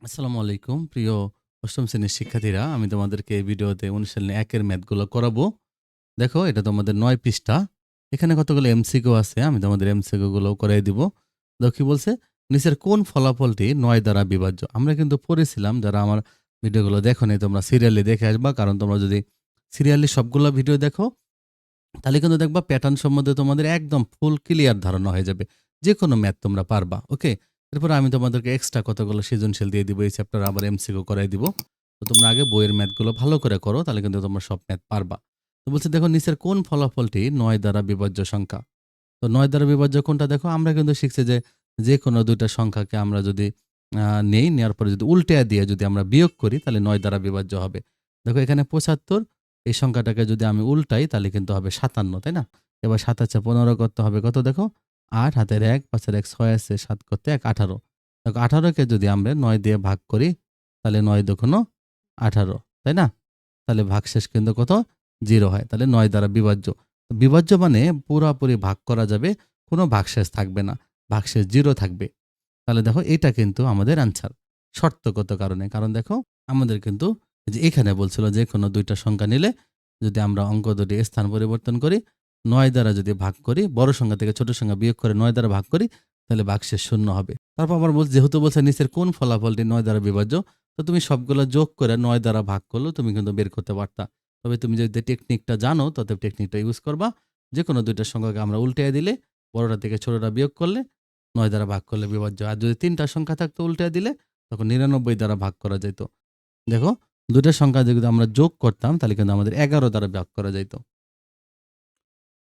আসসালামু আলাইকুম প্রিয় অষ্টম শ্রেণীর শিক্ষার্থীরা, আমি তোমাদেরকে এই ভিডিওতে অনুশীলনী ১ এর ম্যাথগুলো করাবো। দেখো, এটা তোমাদের ৯ পৃষ্ঠা। এখানে কতগুলো এমসিকিউ আছে, আমি তোমাদের এমসিকিউ গুলো করাই দিব। দেখো কি বলছে, নিচের কোন ফলাফলটি ৯ দ্বারা বিভাজ্য? আমরা কিন্তু পড়েছিলাম, যারা আমার ভিডিওগুলো দেখোনি তোমরা সিরিয়ালি দেখে আসবা, কারণ তোমরা যদি সিরিয়ালি সবগুলো ভিডিও দেখো তাহলে কিন্তু দেখবা প্যাটার্ন সম্বন্ধে তোমাদের একদম ফুল ক্লিয়ার ধারণা হয়ে যাবে। যে কোনো ম্যাথ তোমরা পারবা। ওকে? এরপরে আমি তোমাদেরকে এক্সট্রা কতগুলো সৃজনশীল দিয়ে দিব। এই চ্যাপ্টার আবার এমসিকিউ করাই দিব। তো তোমরা আগে বইয়ের ম্যাথগুলো ভালো করে করো, তাহলে কিন্তু তোমরা সব ম্যাথ পারবা। তো বলছে দেখো, নিচের কোন ফলাফলটি ৯ দ্বারা বিভাজ্য সংখ্যা? তো ৯ দ্বারা বিভাজ্য কোনটা? দেখো, আমরা কিন্তু শিখছি যে যেকোনো ২ টা সংখ্যাকে আমরা যদি নেওয়ার পরে যদি উল্টায়া দিয়ে যদি আমরা বিয়োগ করি তাহলে ৯ দ্বারা বিভাজ্য হবে। দেখো এখানে ৭৫, এই সংখ্যাটাকে যদি আমি উল্টাই তাহলে কিন্তু হবে ৫৭, তাই না? এবার ৭ আছে ১৫ করতে হবে কত দেখো? ৮ হাতের ১, ৫ এর ১ ৬ আছে, ৭ করতে ১ ১৮। দেখো ১৮ কে যদি আমরা ৯ দিয়ে ভাগ করি তাহলে ৯ দোগুনো ১৮, তাই না? তাহলে ভাগশেষ কিন্তু কত? 0 হয়। তাহলে ৯ দ্বারা বিভাজ্য। বিভাজ্য মানে পুরাপুরি ভাগ করা যাবে, কোনো ভাগশেষ থাকবে না। ভাগশেষ 0 থাকবে। তাহলে দেখো এটা কিন্তু আমাদের আনসার। শর্তগত কারণে। কারণ দেখো আমাদের কিন্তু এই যে এখানে বলছিল যে কোনো ২ টা সংখ্যা নিলে যদি আমরা অঙ্ক দুটি স্থান পরিবর্তন করি, ৯ দ্বারা যদি ভাগ করি, বড় সংখ্যা থেকে ছোট সংখ্যা বিয়োগ করে ৯ দ্বারা ভাগ করি, তাহলে ভাগশেষ ০ হবে। তারপর আবার যেহেতু বলছে নিচের কোন ফলাফলটি ৯ দ্বারা বিভাজ্য, তো তুমি সবগুলো যোগ করে ৯ দ্বারা ভাগ করলেও তুমি কিন্তু বের করতে পারতা। তবে তুমি যদি টেকনিকটা জানো তবে টেকনিকটা ইউজ করবা। যেকোনো ২ টা সংখ্যাকে আমরা উল্টাইয়া দিলে, বড়টা থেকে ছোটটা বিয়োগ করলে ৯ দ্বারা ভাগ করলে বিভাজ্য। আর যদি ৩ টা সংখ্যা থাকতো উল্টাইয়া দিলে, তখন ৯৯ দ্বারা ভাগ করা যাইত। দেখো ২ টা সংখ্যা যদি আমরা যোগ করতাম তাহলে কিন্তু আমাদের ১১ দ্বারা ভাগ করা যাইত।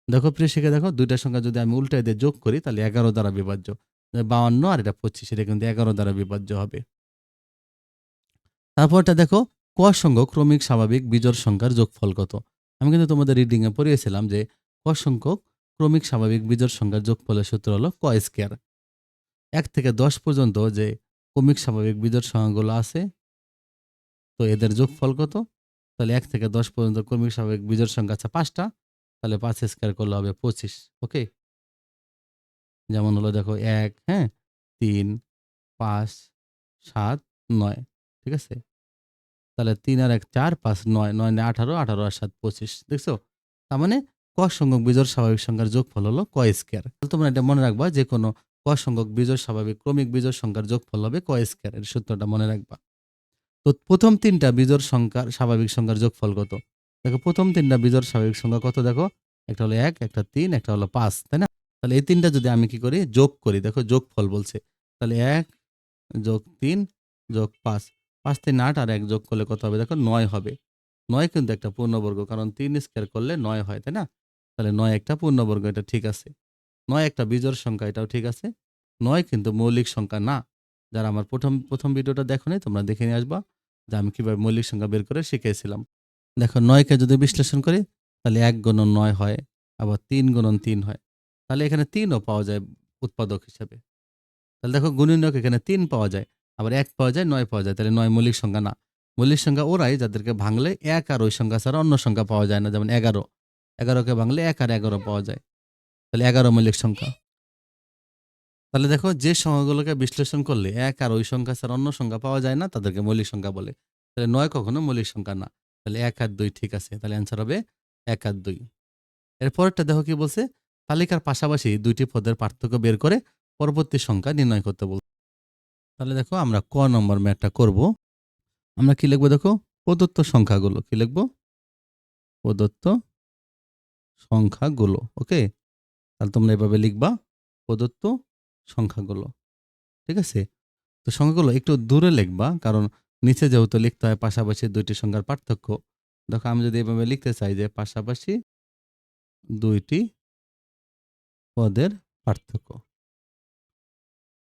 দেখো প্রিয় শিখে দেখো, ২ টা সংখ্যা যদি আমি উল্টায় দিয়ে যোগ করি তাহলে ১১ দ্বারা বিভাজ্য। ৫২ আর এটা ২৫, এটা কিন্তু ১১ দ্বারা বিভাজ্য হবে। তারপরটা দেখো, ক সংখ্যক ক্রমিক স্বাভাবিক বিজোড় সংখ্যার যোগফল কত? আমি কিন্তু তোমাদের রিডিং এ পড়িয়েছিলাম যে ক সংখ্যক ক্রমিক স্বাভাবিক বিজোড় সংখ্যার যোগফলের সূত্র হলো ক স্কয়ার। ১ থেকে ১০ পর্যন্ত যে ক্রমিক স্বাভাবিক বিজোড় সংখ্যাগুলো আছে, তো এদের যোগফল কত? তাহলে ১ থেকে ১০ পর্যন্ত ক্রমিক স্বাভাবিক বিজোড় সংখ্যা আছে ৫ টা। তাহলে ৫ স্কয়ার করলে হবে ২৫। ওকে? যেমন হলো দেখো ১, হ্যাঁ? ৩, ৫, ৭, ৯। ঠিক আছে? তাহলে ৩ আর ১ ৪, ৫, ৯, ৯ নে ১৮, ১৮ আর ৭ ২৫। দেখছো? তার মানে ক সংখ্যক বিজোড় স্বাভাবিক সংখ্যার যোগফল হলো ক স্কয়ার। তাহলে তোমরা এটা মনে রাখবা, যে কোনো ক সংখ্যক বিজোড় স্বাভাবিক ক্রমিক বিজোড় সংখ্যার যোগফল হবে ক স্কয়ার। এর সূত্রটা মনে রাখবা। তো প্রথম ৩ টা বিজোড় সংখ্যার স্বাভাবিক সংখ্যার যোগফল কত? দেখো প্রথম ৩ টা বিজোড় স্বাভাবিক সংখ্যা কত দেখো? একটা হলো ১, একটা ৩, একটা হলো ৫, তাই না? তাহলে এই ৩ টা যদি আমি কি করি? যোগ করি। দেখো যোগফল বলছে। তাহলে ১ যোগ ৩ যোগ ৫। ৫ ৩ ৮ আর ১ যোগ করলে কত হবে? দেখো ৯ হবে। ৯ কিন্তু একটা পূর্ণবর্গ। কারণ ৩ স্কয়ার করলে ৯ হয়, তাই না? তাহলে ৯ একটা পূর্ণবর্গ, এটা ঠিক আছে। ৯ একটা বিজোড় সংখ্যা, এটাও ঠিক আছে। ৯ কিন্তু মৌলিক সংখ্যা না। যারা আমার প্রথম ভিডিওটা দেখোনি তোমরা দেখে নিয়ে আসবা যে আমি কিভাবে মৌলিক সংখ্যা বের করে শিখিয়েছিলাম। দেখো ৯ কে যদি বিশ্লেষণ করি তাহলে ১ গুণন ৯ হয়, আবার ৩ গুণন ৩ হয়। তাহলে এখানে ৩ ও পাওয়া যায় উৎপাদক হিসাবে। তাহলে দেখো গুণনীয়ক এখানে ৩ পাওয়া যায়, আবার ১ পাওয়া যায়, ৯ পাওয়া যায়। তাহলে ৯ মৌলিক সংখ্যা না। মৌলিক সংখ্যা ওরাই যাদেরকে ভাঙলে ১ আর ওই সংখ্যা ছাড়া অন্য সংখ্যা পাওয়া যায় না। যেমন ১১। ১১ কে ভাঙলে ১ আর ১১ পাওয়া যায়। তাহলে ১১ মৌলিক সংখ্যা। তাহলে দেখো যে সংখ্যাগুলোকে বিশ্লেষণ করলে ১ আর ওই সংখ্যা ছাড়া অন্য সংখ্যা পাওয়া যায় না তাদেরকে মৌলিক সংখ্যা বলে। তাহলে ৯ কখনো মৌলিক সংখ্যা না। তাহলে ১ আর ২ ঠিক আছে। তাহলে অ্যান্সার হবে ১ আর ২। এর পরেরটা দেখো কি বলছে? তালিকার পাশাপাশি ২ টি পদের পার্থক্য বের করে পরবর্তী সংখ্যা নির্ণয় করতে বলছে। তাহলে দেখো আমরা ক নম্বর ম্যাথটা করব। আমরা কি লিখবো দেখো? প্রদত্ত সংখ্যাগুলো। কি লিখবো? প্রদত্ত সংখ্যাগুলো। ওকে? তাহলে তোমরা এভাবে লিখবা, প্রদত্ত সংখ্যাগুলো। ঠিক আছে? তো সংখ্যাগুলো একটু দূরে লিখবা, কারণ নিচে যেহেতু লিখতে হয় পাশাপাশি ২ টি সংখ্যার পার্থক্য। দেখো আমি যদি এভাবে লিখতে চাই যে পাশাপাশি ২ টি পদের পার্থক্য।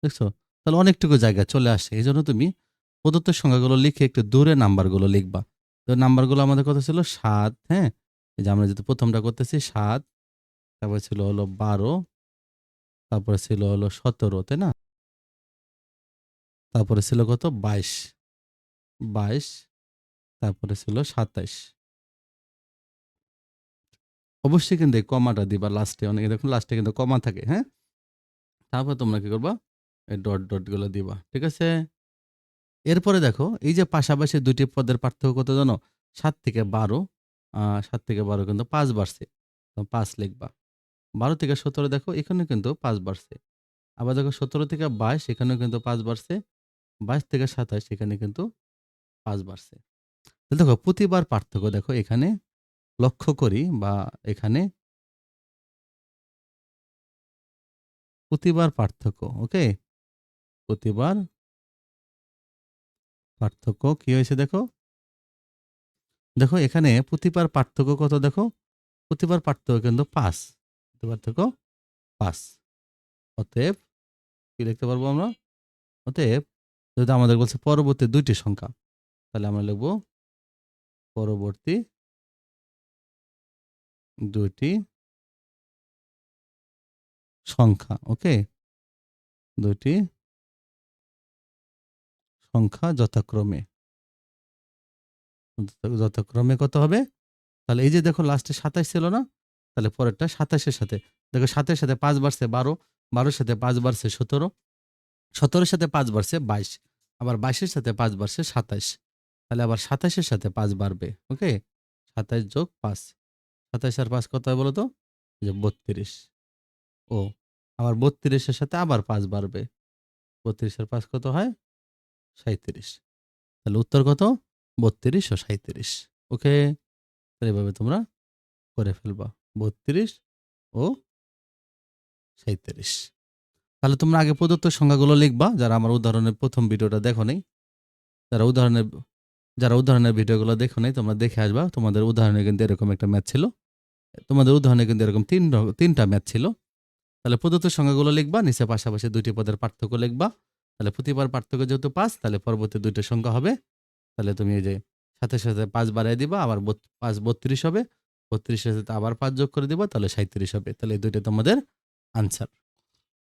দেখছো? তাহলে অনেকটুকু জায়গা চলে আসে। এজন্য তুমি প্রদত্ত সংখ্যাগুলো লিখে একটু দূরে নাম্বারগুলো লিখবা। তো নাম্বারগুলো আমাদের কত ছিল? ৭, হ্যাঁ? এই যে আমরা যেহেতু প্রথমটা করতেছি ৭, তারপরে ছিল হলো ১২, তারপরে ছিল হলো ১৭, তাই না? তারপরে ছিল কত? ২২, ২২, তারপরে ছিল ২৭। অবশ্যই কিন্তু এই কমাটা দিবা লাস্টে। অনেকে দেখুন লাস্টে কিন্তু কমা থাকে, হ্যাঁ? তারপর তোমরা কি করবা? এই ডট গুলো দিবা। ঠিক আছে? এরপরে দেখো এই যে পাশাপাশি দুটি পদের পার্থক্য কত জানো? ৭ থেকে ১২। ৭ থেকে ১২ কিন্তু ৫ বাড়ছে। তো ৫ লিখবা। ১২ থেকে ১৭ দেখো এখানেও কিন্তু ৫ বাড়ছে। আবার দেখো ১৭ থেকে ২২ এখানেও কিন্তু ৫ বাড়ছে। ২২ থেকে ২৭ এখানে কিন্তু ৫ বাড়ছে। তো দেখো প্রতিবার পার্থক্য দেখো এখানে লক্ষ্য করি বা এখানে প্রতিবার পার্থক্য, ওকে? প্রতিবার পার্থক্য কি হয়েছে দেখো? দেখো এখানে প্রতিবার পার্থক্য কত দেখো? প্রতিবার পার্থক্য কিন্তু ৫। প্রতিবার পার্থক্য ৫। অতএব কি লিখতে পারবো আমরা? অতএব যদি আমাদের বলছে পরবর্তী ২ টি সংখ্যা, তাহলে আমরা লিখব পরবর্তী ২ টি সংখ্যা, ওকে? ২ টি সংখ্যা যথাক্রমে, যথাক্রমে কত হবে? তাহলে এই যে দেখো লাস্টে ২৭ ছিল না? তাহলে পরেরটা ২৭ এর সাথে। দেখো ৭ এর সাথে ৫ বাড়ছে ১২, ১২ এর সাথে ৫ বাড়ছে ১৭, ১৭ এর সাথে ৫ বাড়ছে ২২, আবার ২২ এর সাথে 5 বাড়ছে ২৭। তাহলে আবার ২৭ এর সাথে ৫ বাড়বে, ওকে? ২৭ যোগ ৫। ২৭ আর ৫ কত হয় বলো তো? এই যে ৩২। ও আবার ৩২ এর সাথে আবার ৫ বাড়বে। ৩২ আর ৫ কত হয়? ৩৭। তাহলে উত্তর কত? ৩২ ও ৩৭। ওকে? তাহলে এভাবে তোমরা করে ফেলবা। ৩২ ও ৩৭। তাহলে তোমরা আগে প্রদত্ত সংখ্যাগুলো লিখবা, যারা আমার উদাহরণের ১ম ভিডিওটা দেখো নাই। যারা উদাহরণের যারা উদাহরণের ভিডিওগুলো দেখো নাই তোমরা দেখে আসবা। তোমাদের উদাহরণে কিন্তু এরকম একটা ম্যাথ ছিল। তোমাদের উদাহরণে কিন্তু এরকম ৩ টা ম্যাথ ছিল। তাহলে প্রদত্ত সংখ্যাগুলো লিখবা, নিচে পাশাপাশি ২ টি পদের পার্থক্য লিখবা। তাহলে প্রতিবার পার্থক্য যেহেতু ৫, তাহলে পরবর্তী ২ টা সংখ্যা হবে। তাহলে তুমি এই যে সাথে, সাথে ৫ বাড়ায় দিবা, আবার ৫ ৩২ হবে। ৩২ এর সাথে আবার ৫ যোগ করে দিবা, তাহলে ৩৭ হবে। তাহলে এই ২ টা তোমাদের আনসার।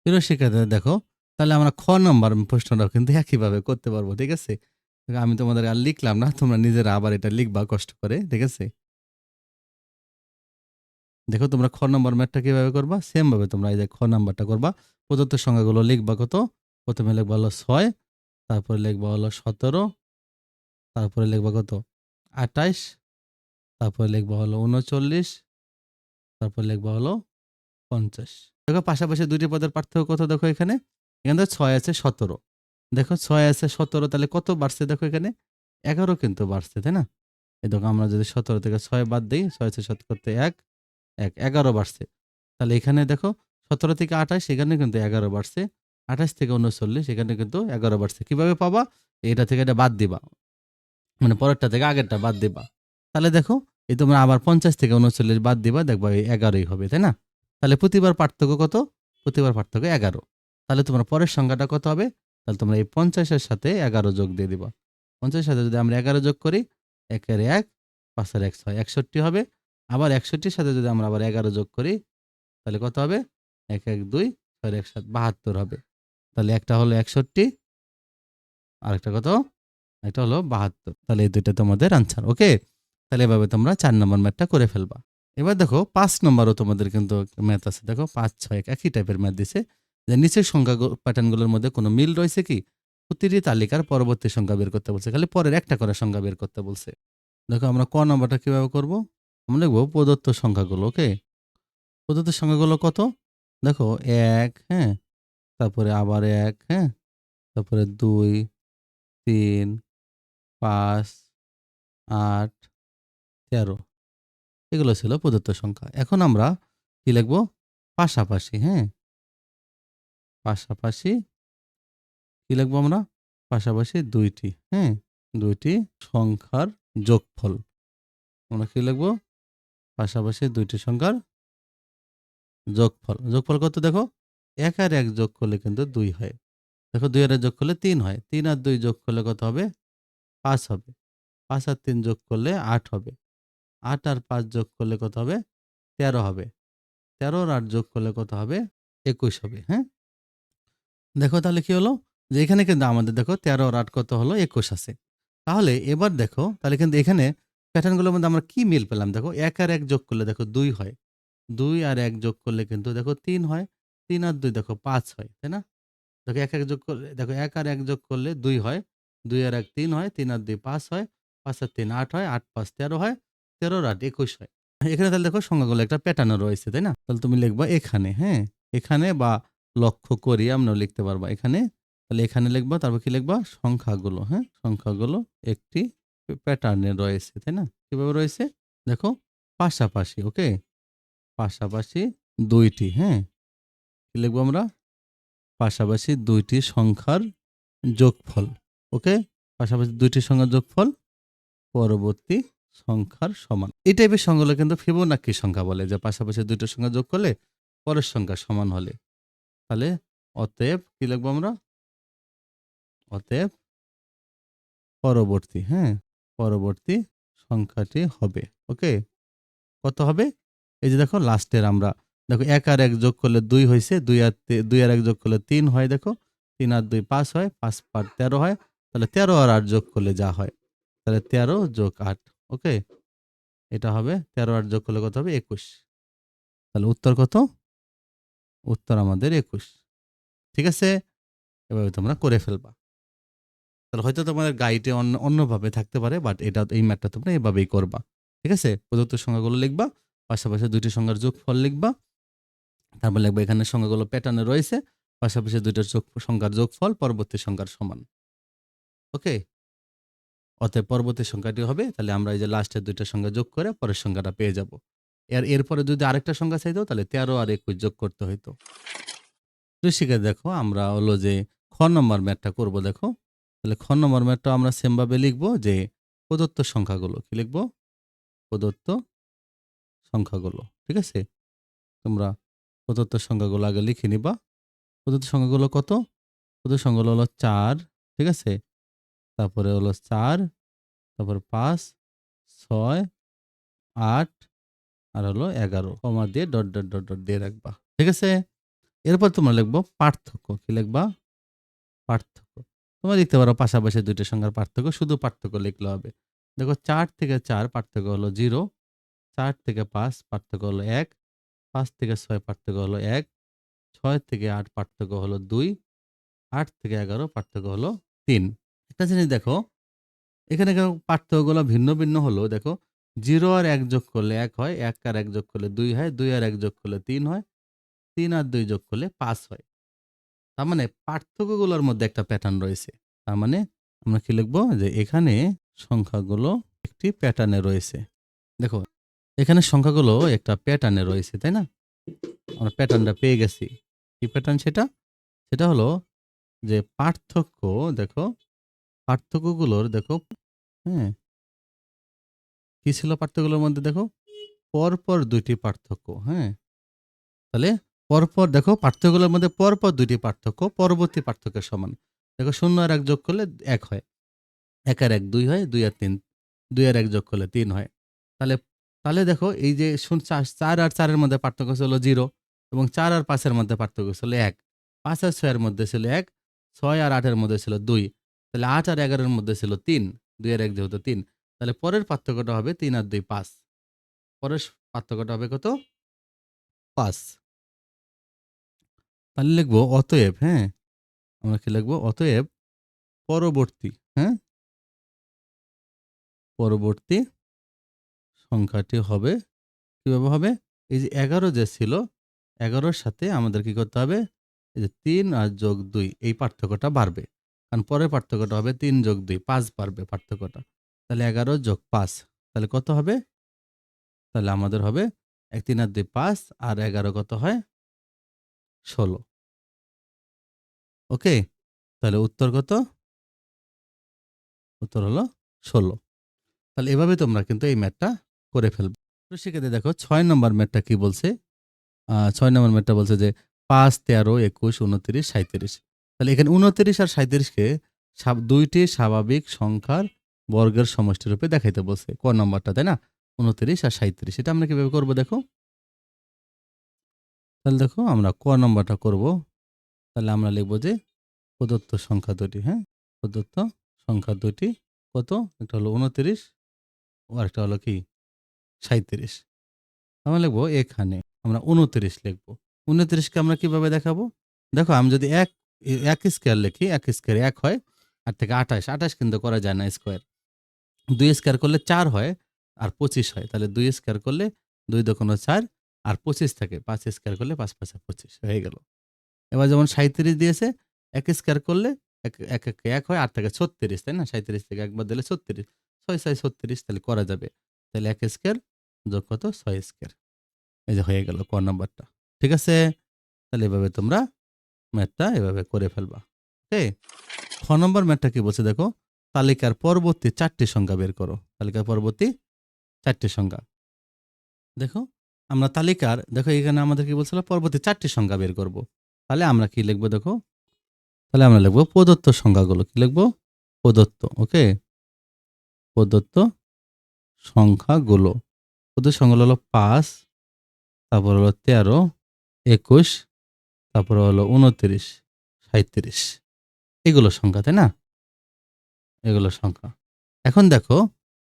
প্রিয় শিক্ষার্থীরা দেখো, তাহলে আমরা খ নম্বর প্রশ্নটাও কিন্তু একইভাবে করতে পারবো, ঠিক আছে? আমি তোমাদের আর লিখলাম না, তোমরা নিজেরা আবার এটা লিখবা কষ্ট করে, ঠিক আছে? দেখো তোমরা খ নম্বর ম্যাথটা কিভাবে করবা? সেম ভাবে তোমরা এই যে খ নাম্বারটা করবা। প্রদত্ত সংখ্যাগুলো লিখবা কত? প্রথমে লিখবা হলো ৬, তারপরে লিখবা হলো ১৭, তারপরে লিখবা কত? ২৮, তারপরে লিখবা হলো ৩৯, তারপর লিখবা হলো ৫০। দেখো পাশাপাশি ২ টি পদের পার্থক্য কত দেখো এখানে? এখানে ৬ আছে ১৭। দেখো ৬ আছে ১৭, তাহলে কত বাড়ছে দেখো এখানে? ১১ কিন্তু বাড়ছে, তাই না? এই দেখো আমরা যদি ১৭ থেকে ৬ বাদ দেই, ৬ আছে ৭ করতে ১, ১১ বাড়ছে। তাহলে এখানে দেখো ১৭ থেকে ২৮ এখানে কিন্তু ১১ বাড়ছে। ২৮ থেকে ৩৯ এখানে কিন্তু ১১ বাড়ছে। কিভাবে পাবা? এটা থেকে এটা বাদ দিবা। মানে পরেরটা থেকে আগেরটা বাদ দিবা। তাহলে দেখো এই তোমরা আবার ৫০ থেকে ৩৯ বাদ দিবা, দেখবা এই ১১ই হবে, তাই না? তাহলে প্রতিবার পার্থক্য কত? প্রতিবার পার্থক্য ১১। তাহলে তোমার পরের সংখ্যাটা কত হবে? তাহলে তোমরা এই ৫০ এর সাথে ১১ যোগ দিয়ে দিবা। ৫০ এর সাথে যদি আমরা ১১ যোগ করি, ১ এর ১, ৫ এর ১ ৬, ৬১ হবে। আবার ৬১ এর সাথে যদি আমরা আবার ১১ যোগ করি, তাহলে কত হবে? ১ ১ ২, ৬ এর ১ ৭, ৭২ হবে। তাহলে একটা হলো ৬১, আরেকটা কত? এটা হলো ৭২। তাহলে এই ২ টা তোমাদের আনসার। ওকে? তাহলে এভাবে তোমরা ৪ নম্বর ম্যাথটা করে ফেলবা। এবার দেখো ৫ নম্বরও তোমাদের কিন্তু ম্যাথ আছে। দেখো ৫, ৬ একই টাইপের ম্যাথ দিছে। যে নিচের সংখ্যা প্যাটার্নগুলোর মধ্যে কোনো মিল রয়েছে কি? প্রতিটি তালিকার পরবর্তী সংখ্যা বের করতে বলছে। খালি পরের একটা করে সংখ্যা বের করতে বলছে। দেখো আমরা ক নম্বরটা কিভাবে করব? আমরা লিখব প্রদত্ত সংখ্যাগুলো। ওকে? প্রদত্ত সংখ্যাগুলো কত? দেখো ১, হ্যাঁ? তারপরে আবার ১, হ্যাঁ? তারপরে ২, ৩, ৫, ৮, ১৩, এগুলো ছিল প্রদত্ত সংখ্যা। এখন আমরা কি লিখব? পাশাপাশি, হ্যাঁ? পাশাপাশি কি লিখব আমরা? পাশাপাশি ২ টি, হ্যাঁ? ২ টি সংখ্যার যোগফল। আমরা কি লিখব? পাশাপাশি ২ টি সংখ্যার যোগফল। যোগফল কত দেখো? ১ আর ১ যোগ করলে কিন্তু ২ হয়। দেখো ২ আর ১ যোগ করলে ৩ হয়। ৩ আর ২ যোগ করলে কত হবে? ৫ হবে। ৫ আর ৩ যোগ করলে ৮ হবে। ৮ আর ৫ যোগ করলে কত হবে? ১৩ হবে। ১৩ আর ৮ যোগ করলে কত হবে? ২১ হবে, হ্যাঁ? দেখো তাহলে কি হলো? যে এখানে কিন্তু আমাদের দেখো ১৩ আর ৮ কত হলো? ২১ আছে। তাহলে এবার দেখো, তাহলে কিন্তু এখানে প্যাটার্নগুলোর মধ্যে আমরা কি মিল পেলাম? দেখো ১ আর ১ যোগ করলে দেখো ২ হয়। ২ আর ১ যোগ করলে কিন্তু দেখো ৩ হয়। ৩ আর ২ দেখো ৫ হয়, তাই না? দেখো ১ আর ১ যোগ করলে ২ হয়। 2 আর 1 3 হয়, 3 আর 2 5 হয়, 5 আর 3 8 হয়, 8 5 13 হয়, 13 আর 8 21 হয়। এখানে তাহলে দেখো সংখ্যাগুলো একটা প্যাটার্ন রয়েছে, তাই না? তাহলে তুমি লিখবা এখানে, হ্যাঁ? এখানে বা লক্ষ্য করি আমরাও লিখতে পারবা এখানে। তাহলে এখানে লিখবা, তারপর কি লিখবা? সংখ্যাগুলো, হ্যাঁ? সংখ্যাগুলো একটি প্যাটার্নে রয়েছে, তাই না? কিভাবে রয়েছে? দেখো পাশাপাশি, ওকে? পাশাপাশি ২ টি, হ্যাঁ? কি লিখবো আমরা? পাশাপাশি ২ টি সংখ্যার যোগফল, ওকে? পাশাপাশি ২ টি সংখ্যার যোগফল পরবর্তী সংখ্যার সমান। এই টাইপের সংখ্যাগুলো কিন্তু ফিবোনাক্কি সংখ্যা বলে, যে পাশাপাশি ২ টো সংখ্যা যোগ করলে পরের সংখ্যা সমান হলে। তাহলে অতএব কি লিখবো আমরা? অতএব পরবর্তী, হ্যাঁ? পরবর্তী সংখ্যাটি হবে, ওকে? কত হবে? এই যে দেখো লাস্টের আমরা দেখো ১ আর ১ যোগ করলে ২ হইছে। ২ আর ১ যোগ করলে ৩ হয় দেখো। ৩ আর ২ ৫ হয়। ৫ আর ১৩ হয়। তাহলে ১৩ আর ৮ যোগ করলে যা হয়। তাহলে ১৩ যোগ ৮, ওকে? এটা হবে ১৩ আর যোগ করলে কত হবে? ২১। তাহলে উত্তর কত? উত্তর আমাদের ২১। ঠিক আছে? এভাবে তোমরা করে ফেলবা। তাহলে হয়তো তোমাদের গাইডে অন্যভাবে থাকতে পারে, বাট এটা এই ম্যাথটা তোমরা এভাবেই করবা। ঠিক আছে? প্রদত্ত সংখ্যাগুলো লিখবা। পাশাপাশি ২ টি সংখ্যার যোগফল লিখবা। তারপর লিখবো এখানে সংখ্যাগুলো প্যাটার্নে রয়েছে। পাশাপাশি ২ টা সংখ্যার যোগফল পরবর্তী সংখ্যার সমান। ওকে? অতএব পরবর্তী সংখ্যাটি হবে, তাহলে আমরা এই যে লাস্টের ২ টা সংখ্যা যোগ করে পরের সংখ্যাটা পেয়ে যাব। এরপরে যদি আরেকটা সংখ্যা চাইতো তাহলে ১৩ আর ২১ যোগ করতে হইতো। প্রিয় শিক্ষার্থী দেখো আমরা হলো যে খ নম্বর ম্যাথটা করব দেখো। তাহলে খ নম্বর ম্যাথটা আমরা সেম ভাবে লিখব যে প্রদত্ত সংখ্যাগুলো। কি লিখব? প্রদত্ত সংখ্যাগুলো। ঠিক আছে? তোমরা প্রদত্ত সংখ্যাগুলো আগে লিখে নিবা। প্রদত্ত সংখ্যাগুলো কত? প্রদত্ত সংখ্যাগুলো হলো ৪, ঠিক আছে? তারপরে হলো ৪, তারপর ৫, ৬, ৮ আর হলো ১১, কমা দিয়ে ডট দিয়ে রাখবা। ঠিক আছে? এরপর তোমরা লিখবো পার্থক্য। কি লিখবা? পার্থক্য। তোমরা লিখতে পারো পাশাপাশি ২ টা সংখ্যার পার্থক্য, শুধু পার্থক্য লিখলে হবে। দেখো ৪ থেকে ৪ পার্থক্য হলো 0, ৪ থেকে ৫ পার্থক্য হলো ১, ৫ থেকে ৬ পার্থক্য হলো ১, ৬ থেকে ৮ পার্থক্য হলো ২, ৮ থেকে ১১ পার্থক্য হলো ৩। একটা জিনিস দেখো, এখানে পার্থক্যগুলো ভিন্ন ভিন্ন হলেও দেখো 0 আর ১ যোগ করলে ১ হয়, ১ আর ১ যোগ করলে ২ হয়, ২ আর ১ যোগ করলে ৩ হয়, ৩ আর ২ যোগ করলে ৫ হয়। তার মানে পার্থক্যগুলোর মধ্যে একটা প্যাটার্ন রয়েছে। তার মানে আমরা কি লিখবো? যে এখানে সংখ্যাগুলো একটি প্যাটার্নে রয়েছে। দেখো এখানে সংখ্যাগুলো একটা প্যাটার্নে রয়েছে, তাই না? আমরা প্যাটার্নটা পেয়ে গেছি। কি প্যাটার্ন সেটা? সেটা হলো যে পার্থক্য, দেখো পার্থক্যগুলোর দেখো, হ্যাঁ? কি ছিল পার্থক্যগুলোর মধ্যে দেখো? পরপর ২ টি পার্থক্য, হ্যাঁ? তাহলে পরপর দেখো পার্থক্যগুলোর মধ্যে পরপর ২ টি পার্থক্য পরবর্তী পার্থক্যের সমান। দেখো ০ আর ১ যোগ করলে ১ হয়। ১ আর ১ ২ হয়, ২ আর ৩, ২ আর ১ যোগ করলে ৩ হয়। তাহলে তাহলে দেখো এই যে ৪ আর ৪ এর মধ্যে পার্থক্য ছিল 0 এবং ৪ আর ৫ এর মধ্যে পার্থক্য ছিল ১। ৫ আর ৬ এর মধ্যে ছিল ১, ৬ আর ৮ এর মধ্যে ছিল ২। তাহলে ৮ আর ১১ এর মধ্যে ছিল ৩, ২ আর ১ যেহেতু ৩। তাহলে পরের পার্থক্যটা হবে ৩ আর ২ ৫। পরের পার্থক্যটা হবে কত? ৫। তাহলে লিখবো অতএব, হ্যাঁ? আমরা কি লিখবো? অতএব পরবর্তী, হ্যাঁ? পরবর্তী সংখ্যাটি হবে কিভাবে হবে? এই যে ১১ যে ছিল, ১১ র সাথে আমাদের কি করতে হবে? এই যে ৩ আর যোগ ২ এই পার্থক্যটা বাড়বে। কারণ পরের পার্থক্যটা হবে ৩ যোগ ২ ৫ বাড়বে পার্থক্যটা। তাহলে ১১ যোগ ৫ তাহলে কত হবে? তাহলে আমাদের হবে ১ ৩ আর ২ ৫ আর ১১ কত হয়? ১৬। ওকে? তাহলে উত্তর কত? উত্তর হলো ১৬। তাহলে এভাবে তোমরা কিন্তু এই ম্যাথটা করে ফেলবে। তো সেক্ষেত্রে দেখো ৬ নম্বর ম্যাথটা কি বলছে? ৬ নম্বর ম্যাথটা বলছে যে ৫, ১৩, ২১, ২৯, ৩৭। তাহলে এখানে ২৯ আর ৩৭ কে ২ টি স্বাভাবিক সংখ্যার বর্গের সমষ্টিরূপে দেখাইতে বলছে। ক নম্বরটা, তাই না? ২৯ আর ৩৭ এটা আমরা কিভাবে করব দেখো? তাহলে দেখো আমরা ক নম্বরটা করব। তাহলে আমরা লিখব যে প্রদত্ত সংখ্যা দুটি, হ্যাঁ? প্রদত্ত সংখ্যা দুটি কত? একটা হলো ২৯ ও আরেকটা হলো কি? ৩৭। আমরা লিখব এখানে আমরা ২৯ লিখব। ২৯ কে আমরা কিভাবে দেখাবো? দেখো আমি যদি ১ স্কয়ার লিখি, ১ স্কয়ারে ১ হয়। 8 থেকে 28, 28 কিন্তু করা যায় না স্কোয়ার। 2 স্কোয়ার করলে 4 হয় আর 25 হয়। তাহলে 2 স্কোয়ার করলে 2 দোকানো 4 আর 25 থাকে। 5 স্কোয়ার করলে 5 5 25 হয়ে গেল। এবার যেমন 37 দিয়েছে, 1 স্কোয়ার করলে 1 1 1 1 হয়, 8 থাকে 36, তাই না? 37 থেকে 1 বাদ দিলে 36, 6 6 36, তাহলে করা যাবে। তাহলে 1 স্কোয়ার যোগ কত? 6 স্কোয়ার। এই যে হয়ে গেল ক নাম্বারটা। ঠিক আছে? তাহলে এভাবে তোমরা ম্যাথটা এভাবে করে ফেলবা। ওকে? খ নম্বর ম্যাথটা কি বলছে দেখো, তালিকার পরবর্তী 4টি সংখ্যা বের করো। তালিকার পরবর্তী 4টি সংখ্যা। দেখো, আমরা তালিকার দেখো এখানে আমাদের কি বলছিল পরবর্তী 4টি সংখ্যা বের করব। তাহলে আমরা কি লিখব দেখো? তাহলে আমরা লিখব প্রদত্ত সংখ্যাগুলো। কি লিখব? প্রদত্ত। ওকে? প্রদত্ত সংখ্যাগুলো। প্রদত্ত সংখ্যাগুলো হলো 5, তারপর হলো 13, 21, তারপর হলো 29, 37। এগুলো সংখ্যা, তাই না? এগুলো সংখ্যা। এখন দেখো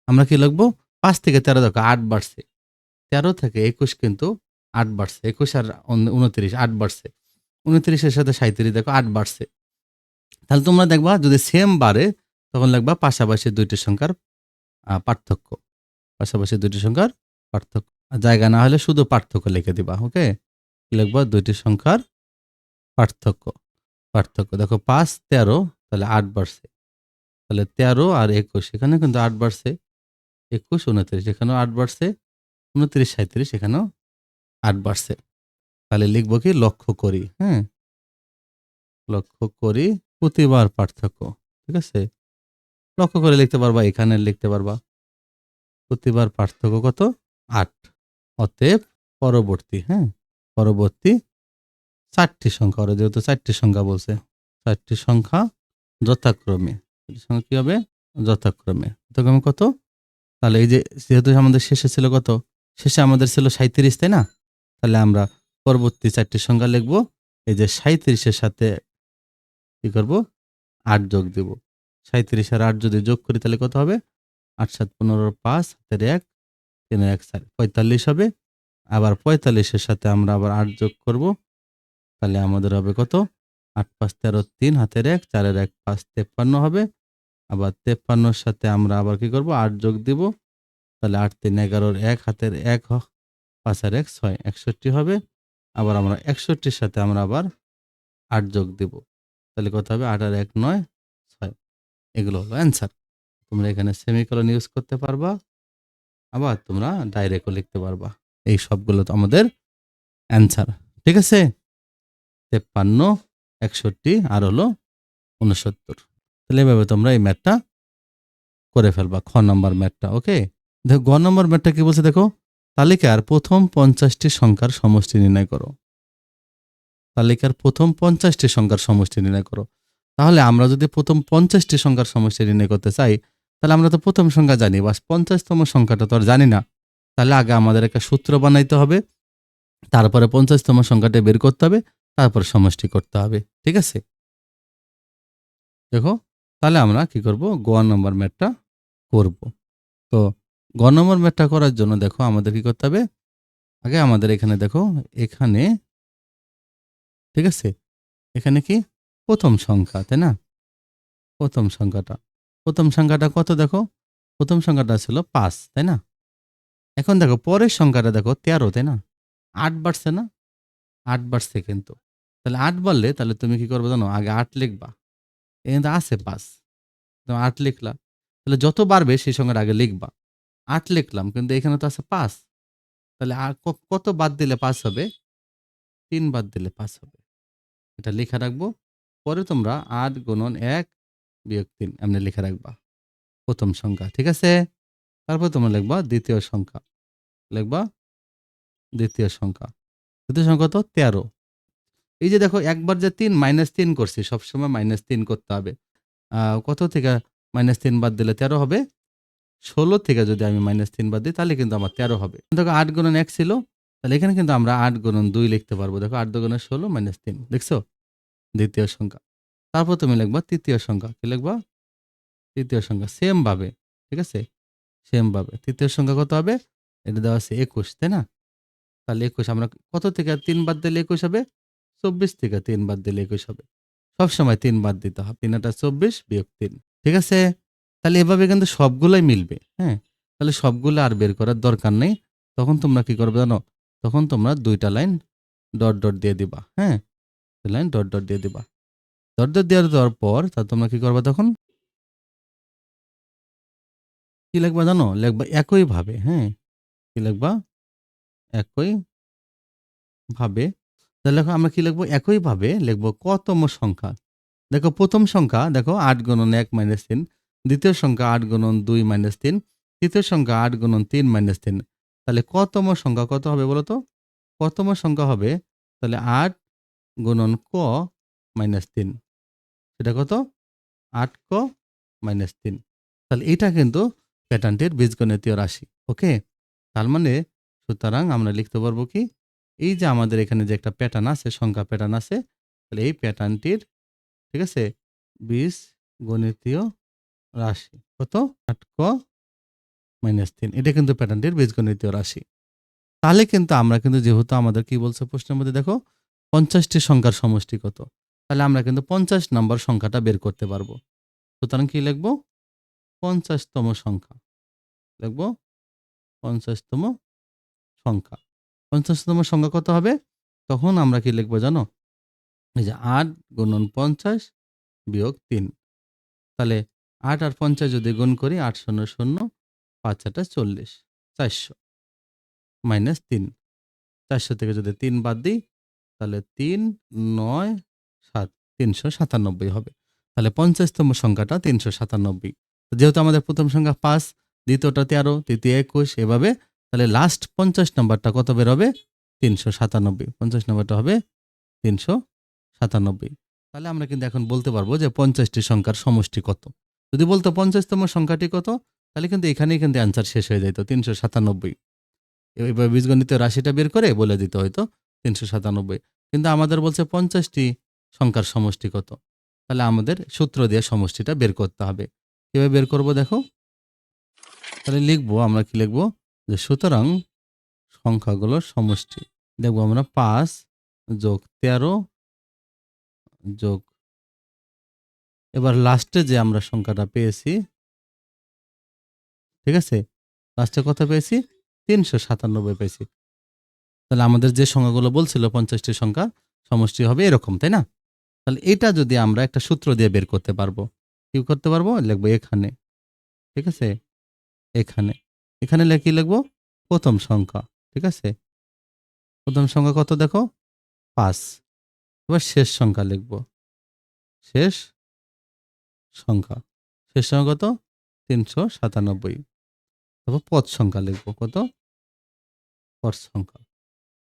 আমরা কি লিখব? 5 থেকে 13 দেখো 8 বাড়ছে। 13 থেকে 21 কিন্তু 8 বাড়ছে। 21 আর 29 8 বাড়ছে। 29 এর সাথে 37 দেখো 8 বাড়ছে। তাহলে তোমরা দেখবা যদি সেম বাড়ে তখন লিখবা পাশাপাশি 2টি সংখ্যার পার্থক্য। পাশাপাশি 2টি সংখ্যার পার্থক্য। আর জায়গা না হলে শুধু পার্থক্য লিখে দিবা। ওকে? লিখবা 2টি সংখ্যার পার্থক্য। পার্থক্য দেখো 5 13 তাহলে 8 বাড়ছে। তাহলে 13 আর 21 এখানে কিন্তু 8 বাড়ছে। 21 29 এখানেও 8 বাড়ছে। 29 37 এখানেও 8 বাড়ছে। তাহলে লিখবো কি লক্ষ্য করি। হ্যাঁ? লক্ষ্য করি প্রতিবার পার্থক্য। ঠিক আছে? লক্ষ্য করে লিখতে পারবা, এখানে লিখতে পারবা। প্রতিবার পার্থক্য কত? 8। অতএব পরবর্তী, হ্যাঁ? পরবর্তী 4টি সংখ্যা, ওরা যেহেতু 4টি সংখ্যা বলছে। 4টি সংখ্যা যথাক্রমে। 4টি সংখ্যা কি হবে? যথাক্রমে। যথাক্রমে কত? তাহলে এই যে যেহেতু আমাদের শেষে ছিল কত? শেষে আমাদের ছিল 37, তাই না? তাহলে আমরা পরবর্তী 4টি সংখ্যা লিখব। এই যে 37 এর সাথে কি করব? 8 যোগ দেব। 37 আর 8 যদি যোগ করি তাহলে কত হবে? ৮ ৭ ১৫ ৫ হাতের ১ ৩ ১ ৪ ৪৫ হবে। আবার ৪৫ এর সাথে আমরা আবার 8 যোগ করব। তাহলে আমাদের হবে কত? ৮ ৫ ১৩ ৩ হাতের ১ ৪ এর ১ ৫ ৫৩ হবে। আবার ৫৩ এর সাথে আমরা আবার কি করব? 8 যোগ দিব। তাহলে ৮ ৩ ১১ এর ১ হাতের ১ ৫ আর ১ ৬ ৬১ হবে। আবার আমরা ৬১ এর সাথে আমরা আবার 8 যোগ দিব। তাহলে কত হবে? ৮ আর ১ ৯ ৬। এগুলো হলো অ্যান্সার। তোমরা এখানে সেমিকোলন ইউজ করতে পারবা। আবার তোমরা ডাইরেক্টও লিখতে পারবা। এই সবগুলো তো আমাদের অ্যান্সার। ঠিক আছে? ৫৩, ৬১ আর হলো ৬৯। তাহলে এভাবে তোমরা এই ম্যাথটা করে ফেলবা। খ নাম্বার ম্যাথটা। ওকে? দেখো গ নাম্বার ম্যাথটা কি বলছে দেখো? তালিকার প্রথম 50টি সংখ্যার সমষ্টি নির্ণয় করো। তালিকার প্রথম 50টি সংখ্যার সমষ্টি নির্ণয় করো। তাহলে আমরা যদি প্রথম 50টি সংখ্যার সমষ্টি নির্ণয় করতে চাই, তাহলে আমরা তো প্রথম সংখ্যা জানি, বাস 50তম সংখ্যাটা তো আর জানি না। তাহলে আগে আমাদের একটা সূত্র বানাইতে হবে। তারপরে 50তম সংখ্যাটা বের করতে হবে। তারপরে সমষ্টি করতে হবে। ঠিক আছে? দেখো, তাহলে আমরা কি করব? গ নম্বর ম্যাথটা করব। তো গ নম্বর ম্যাথটা করার জন্য দেখো আমাদের কি করতে হবে? আগে আমাদের এখানে দেখো, এখানে ঠিক আছে? এখানে কি? প্রথম সংখ্যা, তাই না? প্রথম সংখ্যাটা কত দেখো? প্রথম সংখ্যাটা ছিল ৫, তাই না? এখন দেখো পরের সংখ্যাটা দেখো ১৩, তাই না? ৮ বাড়ছে না? ৮ বাড়ছে কিন্তু। তাহলে ৮ বাড়লে তাহলে তুমি কি করবে জানো? আগে ৮ লিখবা। এখানে তো আছে ৫। তুমি ৮ লিখলা। তাহলে যত বাড়বে সেই সংখ্যাটা আগে লিখবা। ৮ লিখলাম কিন্তু এখানে তো আছে ৫। তাহলে আর কত বাদ দিলে ৫ হবে? ৩ বাদ দিলে ৫ হবে। এটা লিখে রাখবো। পরে তোমরা ৮ গুণন ১ বিয়োগ ৩ এমনি লিখে রাখবা। প্রথম সংখ্যা। ঠিক আছে? তারপর তোমরা লিখবা দ্বিতীয় সংখ্যা। লিখবা দ্বিতীয় সংখ্যা। দ্বিতীয় সংখ্যা কত? ১৩। এই যে দেখো একবার যে ৩ -৩ করছি, সবসময় -৩ করতে হবে। কত থেকে -৩ বাদ দিলে ১৩ হবে? ১৬ থেকে যদি আমি -৩ বাদ দিই তাহলে কিন্তু আমার ১৩ হবে। দেখো ৮ গুণন ১ ছিল। তাহলে এখানে কিন্তু আমরা ৮ গুণন ২ লিখতে পারবো। দেখো ৮ ২ গুণে ১৬ -৩। দেখছো? দ্বিতীয় সংখ্যা। তারপর তুমি লিখবা তৃতীয় সংখ্যা। কি লিখবা? তৃতীয় সংখ্যা। সেম ভাবে। ঠিক আছে? সেম ভাবে। তৃতীয় সংখ্যা কত হবে? এটা দেওয়া আছে ২১, তাই না? তাহলে ২১ আমরা কত থেকে ৩ বাদ দিলে ২১ হবে? ২৪ থেকে ৩ বাদ দিলে ২১ হবে। সবসময় 3 বাদ দিতে হবে। 3 আটা 24 বিয়োগ 3। ঠিক আছে? তাহলে এভাবে কিন্তু সবগুলাই মিলবে। হ্যাঁ? তাহলে সবগুলো আর বের করার দরকার নেই। তখন তোমরা কি করবে জানো? তখন তোমরা ২ টা লাইন ডট দিয়ে দিবা। হ্যাঁ? ২ লাইন ডট দিয়ে দিবা। ডট দেওয়ার পর তোমরা কি করবা তখন? কি লিখবা জানো? লিখবা একইভাবে। হ্যাঁ? কি লিখবা? একইভাবে। তাহলে দেখো আমরা কি লিখবো? একইভাবে লিখবো কতম সংখ্যা। দেখো প্রথম সংখ্যা দেখো ৮ গুণন ১ মাইনাস ৩, দ্বিতীয় সংখ্যা ৮ গুণন ২ মাইনাস ৩, তৃতীয় সংখ্যা ৮ গুণন ৩ মাইনাস ৩। তাহলে কতম সংখ্যা কত হবে বলো তো? কতম সংখ্যা হবে তাহলে ৮ গুণন ক মাইনাস ৩। সেটা কত? ৮ ক মাইনাস ৩। তাহলে এটা কিন্তু প্যাটার্নটির বীজগণিতীয় রাশি। ওকে? তার মানে সুতরাং আমরা লিখতে পারবো কি? এই যে আমাদের এখানে যে একটা প্যাটার্ন আছে, সংখ্যা প্যাটার্ন আছে, তাহলে এই প্যাটার্নটির, ঠিক আছে, বীজগণিতীয় রাশি কত? ৮ ক মাইনাস ৩। এটা কিন্তু প্যাটার্নটির বীজগণিতীয় রাশি। তাহলে কিন্তু আমরা কিন্তু যেহেতু আমাদের কি বলছে প্রশ্নের মধ্যে দেখো ৫০টি সংখ্যার সমষ্টি কত? তাহলে আমরা কিন্তু ৫০ নম্বর সংখ্যাটা বের করতে পারবো। সুতরাং কি লিখবো? ৫০তম সংখ্যা। লিখবো ৫০তম সংখ্যা। ৫০তম সংখ্যা কত হবে? তখন আমরা কি লিখবো জানো? এই যে ৮ গুণন ৫০ বিয়োগ ৩। তাহলে ৮ আর ৫০ যদি গুণ করি ৮ শূন্য শূন্য, ৫ আটা ৪০, ৪০০ মাইনাস ৩। ৪০০ থেকে যদি ৩ বাদ দিই তাহলে ৩, ৯, ৭, ৩৯৭ হবে। তাহলে ৫০তম সংখ্যাটা ৩৯৭। যেহেতু আমাদের প্রথম সংখ্যা ৫, দ্বিতীয়টা ১৩, তৃতীয় ২১, এভাবে। তাহলে লাস্ট ৫০ নাম্বারটা কত বের হবে? ৩৯৭। ৫০ নাম্বারটা হবে ৩৯৭। তাহলে আমরা কিন্তু এখন বলতে পারবো যে ৫০টি সংখ্যার সমষ্টি কত। যদি বলতো ৫০তম সংখ্যাটি কত, তাহলে কিন্তু এখানেই কিন্তু অ্যান্সার শেষ হয়ে যেত, ৩৯৭। এবার বীজগণিতের রাশিটা বের করে বলে দিতে হয়তো ৩৯৭। কিন্তু আমাদের বলছে ৫০টি সংখ্যার সমষ্টি কত। তাহলে আমাদের সূত্র দিয়ে সমষ্টিটা বের করতে হবে। কিভাবে বের করব দেখো? তাহলে লিখবো, আমরা কি লিখবো? যে সুতরাং সংখ্যাগুলোর সমষ্টি। দেখবো আমরা ৫ যোগ ১৩ যোগ, এবার লাস্টে যে আমরা সংখ্যাটা পেয়েছি, ঠিক আছে, লাস্টে কত পেয়েছি? ৩৯৭ পেয়েছি। তাহলে আমাদের যে সংখ্যাগুলো বলছিল ৫০টি সংখ্যা সমষ্টি হবে এরকম, তাই না? তাহলে এটা যদি আমরা একটা সূত্র দিয়ে বের করতে পারবো, কি করতে পারবো? লিখবো এখানে, ঠিক আছে, এখানে, এখানে কি লিখবো? প্রথম সংখ্যা, ঠিক আছে, প্রথম সংখ্যা কত দেখো? ৫। এবার শেষ সংখ্যা লিখবো, শেষ সংখ্যা, শেষ সংখ্যা কত? ৩৯৭। তারপর পদ সংখ্যা লিখবো, কত? পদ সংখ্যা,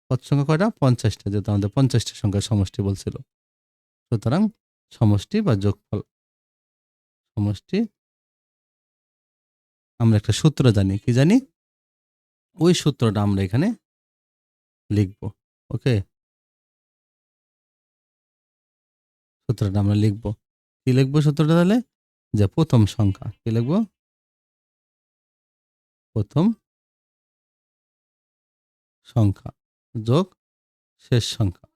পদ সংখ্যা কয়টা? ৫০টা, যেহেতু আমাদের ৫০টি সংখ্যার সমষ্টি বলছিল। সুতরাং সমষ্টি বা যোগফল, সমষ্টি, আমরা একটা সূত্র জানি, কি জানি? ওই সূত্রটা আমরা এখানে লিখব। ওকে? সূত্রটা আমরা লিখব। কি লিখব সূত্রটা তাহলে? যে প্রথম সংখ্যা, কি লিখব? প্রথম সংখ্যা যোগ শেষ সংখ্যা,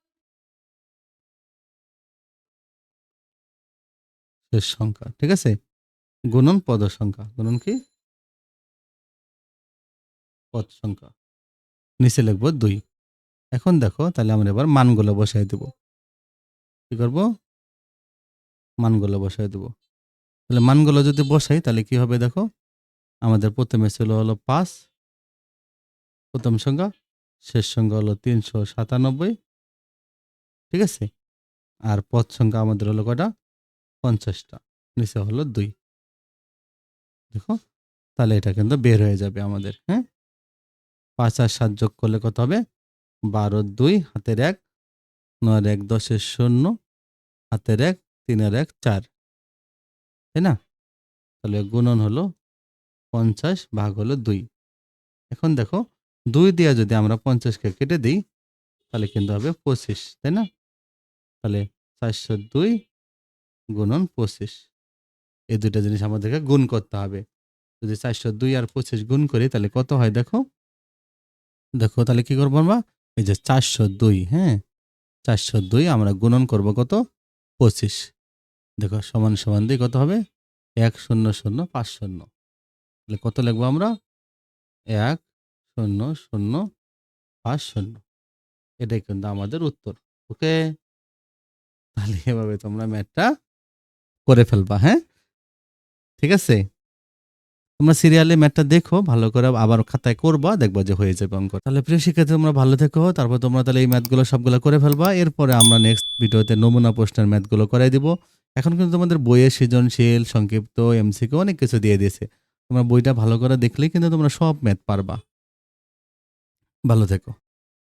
শেষ সংখ্যা, ঠিক আছে? গুণন পদ সংখ্যা, গুণন কি? পদ সংখ্যা। নিচে লিখব ২। এখন দেখো তাহলে আমরা এবার মানগুলো বসাই দেব। কি করব? মানগুলো বসাই দেব। তাহলে মানগুলো যদি বসাই তাহলে কি হবে দেখো? আমাদের প্রথমে ছিল হলো ৫, প্রথম সংখ্যা, শেষ সংখ্যা হলো ৩৯৭, ঠিক আছে? আর পদ সংখ্যা আমাদের হলো কয়টা? ৫০টা। নিচে হলো ২। দেখো? তাহলে এটা কিন্তু বের হয়ে যাবে আমাদের, হ্যাঁ? ৫ আর ৭ যোগ করলে কত হবে? ১২ র ২ হাতের ১, ৯ র ১ ১০ এর ০ হাতের ১, ৩ এর ১ ৪, তাই না? তাহলে গুণন হলো ৫০ ভাগ হলো ২। এখন দেখো ২ দিয়ে যদি আমরা ৫০কে কেটে দিই তাহলে কিন্তু হবে ২৫, তাই না? তাহলে ৪০২ গুণন ২৫। এই ২ টা জিনিস আমাদেরকে গুণ করতে হবে। যদি ৪০২ আর ২৫ গুণ করি তাহলে কত হয় দেখো? দেখো তাহলে কি করবো আমরা? এই যে ৪০২, হ্যাঁ? ৪০২ আমরা গুণন করব কত? 25। দেখো সমান সমান দিয়ে কত হবে 100,050। তাহলে কত লিখবো আমরা 100,050। এটাই কিন্তু আমাদের উত্তর। ওকে, তাহলে এভাবে তোমরা ম্যাথটা করে ফেলবা। হ্যাঁ, ঠিক আছে। তোমরা সিরিয়ালে ম্যাথটা দেখো ভালো করে, আবার খাতায় করবা, দেখবা যে হয়ে যাবে অঙ্ক। তাহলে প্রিয় শিক্ষার্থী তোমরা ভালো থেকো, তারপর তোমরা তাহলে এই ম্যাথগুলো সবগুলো করে ফেলবা। এরপরে আমরা নেক্সট ভিডিওতে নমুনা প্রশ্নের ম্যাথগুলো করাই দিব। এখন কিন্তু তোমাদের বইয়ে সৃজনশীল, সংক্ষিপ্ত, এমসিকিউ অনেক কিছু দিয়ে দিয়েছে। তোমরা বইটা ভালো করে দেখলেই কিন্তু তোমরা সব ম্যাথ পারবা। ভালো থেকো।